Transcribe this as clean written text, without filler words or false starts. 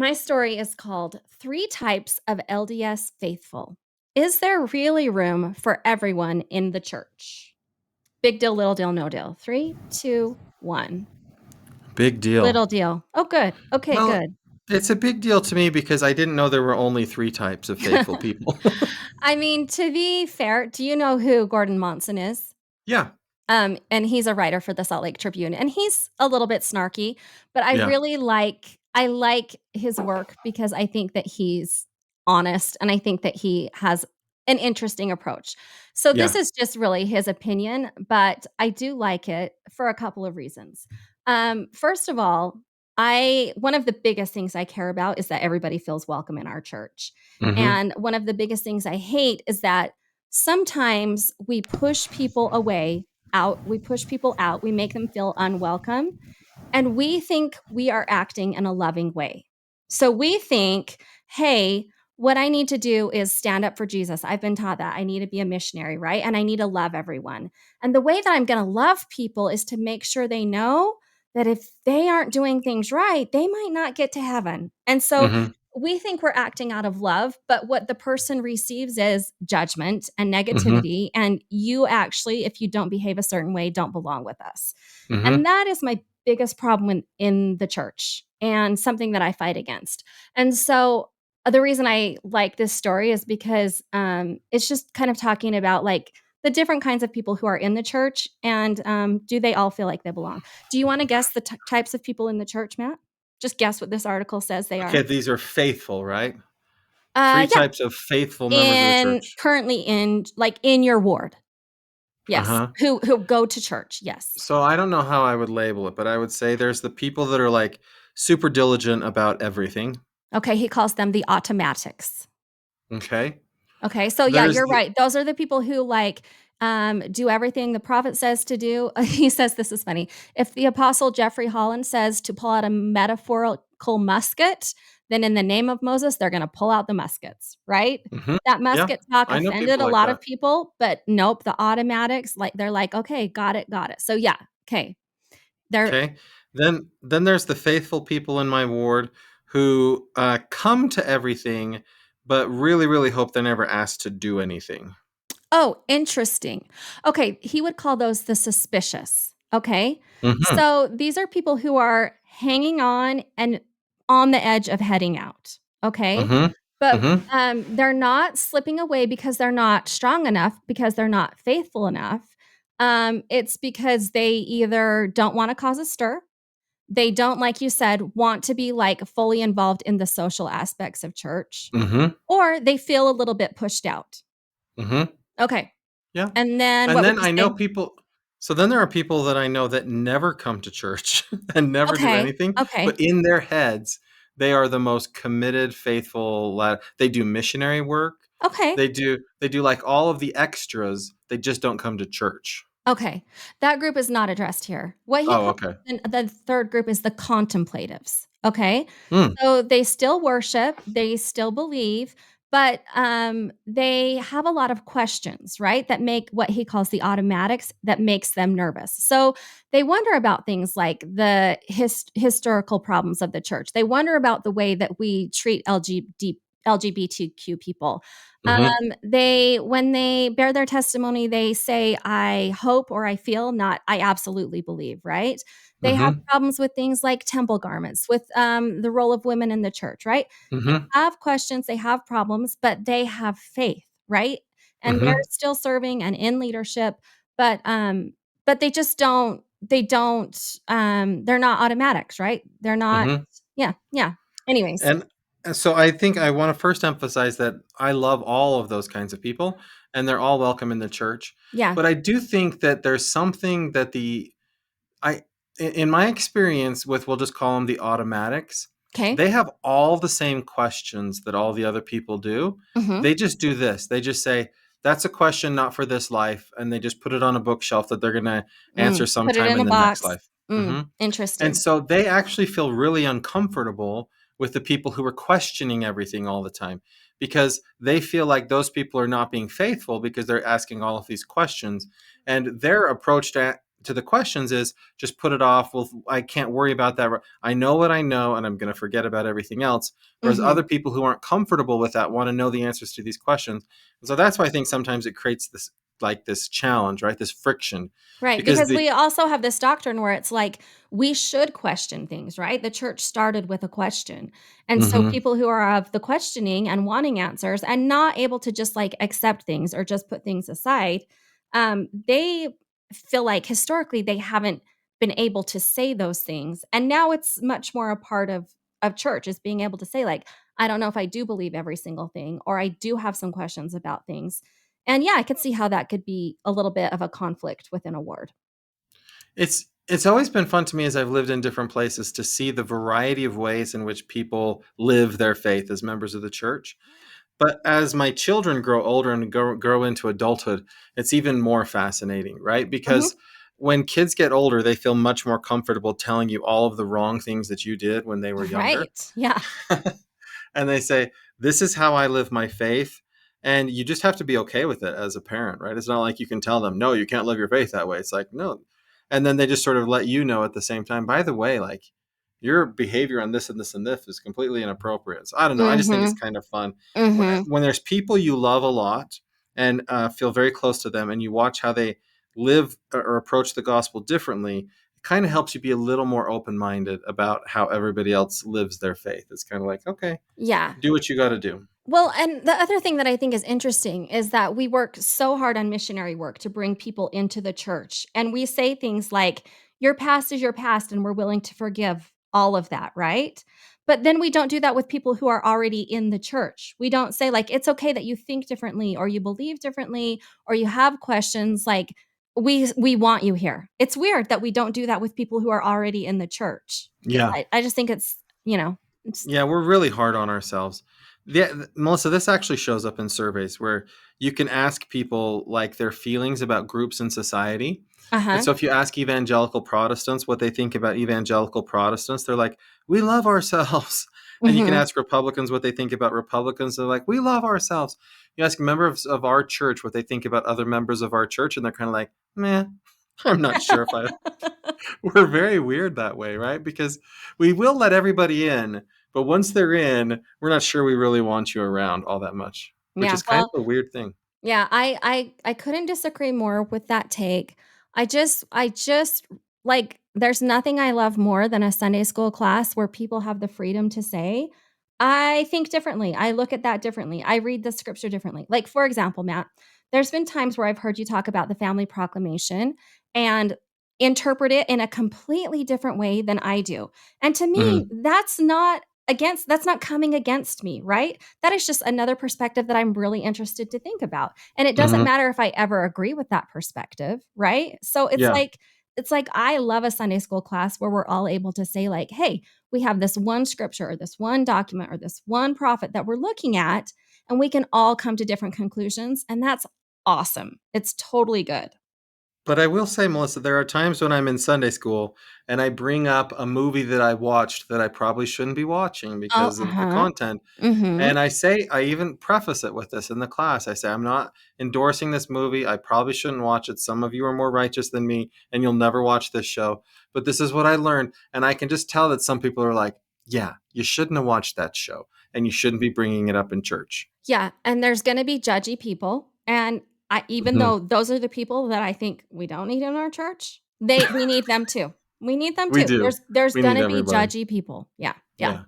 My story is called Three Types of LDS Faithful. Is there really room for everyone in the church? Big deal, little deal, no deal. Three, two, one. Big deal. Little deal. Oh, good. Okay, Well, good. it's a big deal to me because I didn't know there were only three types of faithful people. I mean, to be fair, do you know who Gordon Monson is? Yeah, And he's a writer for the Salt Lake Tribune, and he's a little bit snarky, but yeah, I like his work because I think that he's honest, and I think that he has an interesting approach. So this yeah. is just really his opinion, but I do like it for a couple of reasons. First of all, I one of the biggest things I care about is that everybody feels welcome in our church. Mhm, And one of the biggest things I hate is that sometimes we push people away out, we push people out, we make them feel unwelcome, and we think we are acting in a loving way. So we think, hey, what I need to do is stand up for Jesus. I've been taught that I need to be a missionary, right? And I need to love everyone. And the way that I'm going to love people is to make sure they know that if they aren't doing things right, they might not get to heaven. And so mhm, we think we're acting out of love, but what the person receives is judgment and mhm, negativity. And you actually, if you don't behave a certain way, don't belong with us. And mhm. that is my biggest problem in the church and something that I fight against. And so the reason I like this story is because it's just kind of talking about like the different kinds of people who are in the church and do they all feel like they belong? Do you want to guess the types of people in the church, Matt? Just guess what this article says they Okay, are. these are faithful, right? Three Yeah, types of faithful members of the in church. currently in like in your ward. Yes, Uh-huh. who go to church. Yes. So I don't know how I would label it, but I would say there's the people that are like super diligent about everything. Okay, he calls them the automatics. Okay. Okay, so yeah, There's you're the right. Those are the people who like do everything the prophet says to do. He says this is funny. If the apostle Jeffrey Holland says to pull out a metaphorical musket, then in the name of Moses, they're going to pull out the muskets, right? Mhm. That Yeah. musket talk I know offended people a like lot of that. people, but nope, the automatics, like they're like, okay, got it, got it. So yeah, okay, they're Okay. Then there's the faithful people in my ward who come to everything, but really, really hope they're never asked to do anything. oh, interesting. Okay, he would call those the suspicious. Okay. Hmm. So these are people who are hanging on and on the edge of heading out. Okay. Hmm. But Hmm. they're not slipping away because they're not strong enough, because they're not faithful enough. It's because they either don't want to cause a stir, they don't, like you said, want to be like fully involved in the social aspects of church, Hmm. or they feel a little bit pushed out. Hmm. Okay. Yeah. And then And what would then you I know say? people. So then there are people that I know that never come to church and never do Okay, anything, okay, but in their heads, they are the most committed, faithful. They do missionary work. okay, They do like all of the extras. They just don't come to church. okay. That group is not addressed here. What he Oh, calls okay. the third group is the contemplatives, okay? Mm, So they still worship, they still believe, but, they have a lot of questions, right? That make what he calls the automatics that makes them nervous. So they wonder about things like the historical problems of the church. They wonder about the way that we treat LGBTQ people. mhm, They when they bear their testimony, they say, "I hope," or "I feel," not "I absolutely believe," right? They have mhm, problems with things like temple garments, with, the role of women in the church, right? They mhm, have questions, they have problems, but they have faith, right? And they're mhm, still serving and in leadership, but they're not automatics, right? They're not mhm. yeah, yeah. Anyways, And so I think I want to first emphasize that I love all of those kinds of people, and they're all welcome in the church. yeah, But I do think that there's something that I in my experience with, we'll just call them the automatics, okay. they have all the same questions that all the other people do. Mhm. They just do this. They just say, that's a question not for this life, and they just put it on a bookshelf that they're going to answer Put it sometime in a in the next box. life. Hmm. And Interesting. so they actually feel really uncomfortable with the people who are questioning everything all the time, because they feel like those people are not being faithful because they're asking all of these questions. And their approach to the questions is just put it off. Well, I can't worry about that. I know what I know, and I'm going to forget about everything else. Whereas Mhm. other people who aren't comfortable with that want to know the answers to these questions. And so that's why I think sometimes it creates this like this challenge, right? This friction, Right, because because the we also have this doctrine where it's like, we should question things, right? The church started with a question. And so Mhm. people who are of the questioning and wanting answers and not able to just like accept things or just put things aside, they feel like historically they haven't been able to say those things. And now it's much more a part of church is being able to say, like, I don't know if I do believe every single thing, or I do have some questions about things. And yeah, I could see how that could be a little bit of a conflict within a ward. It's always been fun to me as I've lived in different places to see the variety of ways in which people live their faith as members of the church. But as my children grow older and grow into adulthood, it's even more fascinating, right? Mhm. Because when kids get older, they feel much more comfortable telling you all of the wrong things that you did when they were younger. Right. Yeah. And they say, "This is how I live my faith." And you just have to be okay with it as a parent, right? It's not like you can tell them, "No, you can't live your faith that way." It's like, "No." And then they just sort of let you know at the same time, by the way, like your behavior on this and this and this is completely inappropriate. So I don't know. I just think it's Mhm. kind of fun Mhm. when there's people you love a lot and feel very close to them, and you watch how they live or approach the gospel differently. It kind of helps you be a little more open minded about how everybody else lives their faith. It's kind of like, okay, Yeah. do what you got to do. Well, and the other thing that I think is interesting is that we work so hard on missionary work to bring people into the church. And we say things like, your past is your past, and we're willing to forgive all of that, right? But then we don't do that with people who are already in the church. We don't say, like, it's okay that you think differently or you believe differently or you have questions. Like, we want you here. It's weird that we don't do that with people who are already in the church. Yeah. I just think it's Yeah, we're really hard on ourselves. Yeah, Melissa, this actually shows up in surveys where you can ask people like their feelings about groups in society. And uh-huh. so if you ask evangelical Protestants what they think about evangelical Protestants, they're like, we love ourselves. And you can Mhm. ask Republicans what they think about Republicans. They're like, we love ourselves. You ask members of our church what they think about other members of our church, and they're kind of like, man, I'm not sure if I we're very weird that way, right? Because we will let everybody in, but once they're in, we're not sure we really want you around all that much, which Yeah, is kind well, of a weird thing. yeah, I couldn't disagree more with that take. I just like there's nothing I love more than a Sunday school class where people have the freedom to say, "I think differently. I look at that differently. I read the scripture differently." Like, for example, Matt, there's been times where I've heard you talk about the family proclamation and interpret it in a completely different way than I do. And to me, Mhm. that's not coming against me, right? That is just another perspective that I'm really interested to think about. And it doesn't Mhm. matter if I ever agree with that perspective, right? So Yeah. it's like I love a Sunday school class where we're all able to say like, "Hey, we have this one scripture or this one document or this one prophet that we're looking at and we can all come to different conclusions." And that's awesome. It's totally good. But I will say, Melissa, there are times when I'm in Sunday school and I bring up a movie that I watched that I probably shouldn't be watching Oh, because of the uh-huh. content. Mhm. And I even preface it with this in the class. I say, I'm not endorsing this movie. I probably shouldn't watch it. Some of you are more righteous than me, and you'll never watch this show. But this is what I learned. And I can just tell that some people are like, yeah, you shouldn't have watched that show, and you shouldn't be bringing it up in church. Yeah, and there's gonna be judgy people, and I even Mhm. though those are the people that I think we don't need in our church, we need them too. We need them We too. do. There's We need gonna be everybody. judgy people. Yeah, yeah. Yeah.